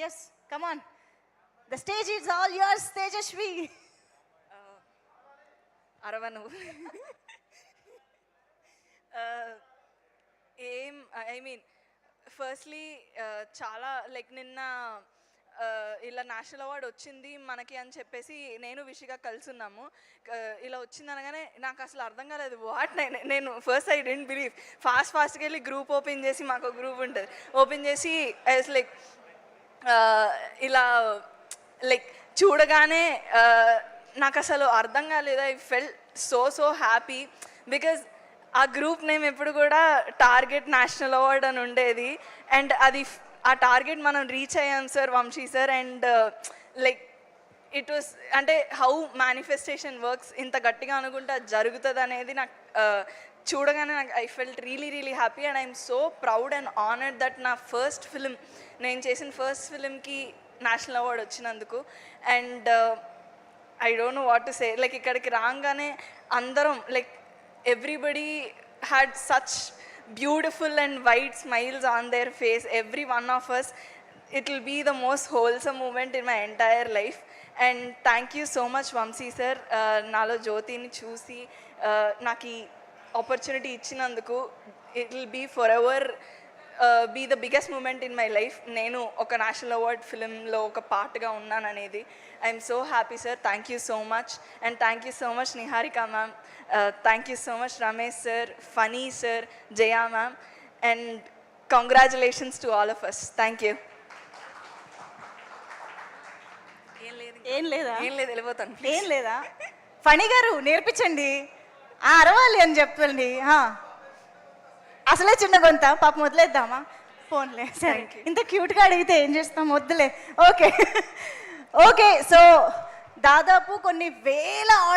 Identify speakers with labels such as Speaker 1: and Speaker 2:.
Speaker 1: Yes come on, the stage is all yours Tejaswi.
Speaker 2: అరవను. I mean firstly చాలా like నిన్న ఇలా నేషనల్ అవార్డ్ వచ్చింది మనకి అని చెప్పేసి నేను విషిగా కలుసున్నాము. ఇలా వచ్చింది అనగానే నాకు అసలు అర్థం కాలేదు వాట్. నేను ఫస్ట్ ఐ డెంట్ బిలీవ్. ఫాస్ట్గా వెళ్ళి గ్రూప్ ఓపెన్ చేసి, మాకు గ్రూప్ ఉంటుంది, ఓపెన్ చేసి ఐ వాస్ లైక్ ఇలా లైక్ చూడగానే నాకు అసలు అర్థం కాలేదు. I felt so happy because ఆ గ్రూప్ నేమ్ ఎప్పుడు కూడా టార్గెట్ నేషనల్ అవార్డ్ అని ఉండేది. అండ్ అది ఆ టార్గెట్ మనం రీచ్ అయ్యాం sir, Vamshi sir. And like it was అంటే హౌ మేనిఫెస్టేషన్ వర్క్స్, ఇంత గట్టిగా అనుకుంటే అది జరుగుతుంది అనేది నాకు చూడగానే నాకు I felt really happy. And I'm so proud and honoured that నా ఫస్ట్ ఫిలిం, నేను చేసిన ఫస్ట్ ఫిలింకి నేషనల్ అవార్డ్ వచ్చినందుకు. And I don't know what to say. Like ఇక్కడికి రాగానే అందరం like everybody had such beautiful and wide smiles on their face, every one of us. It will be the most wholesome moment in my entire life. And thank you so much Vamsi sir, nalo Jyotini chusi naki opportunity ichinanduku. It will be forever be the biggest moment in my life. నేను ఒక national award ఫిలింలో ఒక పార్ట్గా ఉన్నాను అనేది. I'm so happy sir. Thank you so much. And thank you so much Niharika ma'am, thank you so much Ramesh sir, Phani sir, Jaya ma'am. And congratulations to all of us. Thank you.
Speaker 1: ఏం లేదా?
Speaker 2: వెళ్ళిపోతాను.
Speaker 1: ఏం లేదా? ఫణి గారు నేర్పించండి, అరవాలి అని చెప్పండి. అసలే చిన్న గొంత, పాపం వదిలేద్దామా? ఫోన్లే సరే, ఇంత క్యూట్గా అడిగితే ఏం చేస్తాం, వద్దులే. ఓకే సో దాదాపు కొన్ని వేల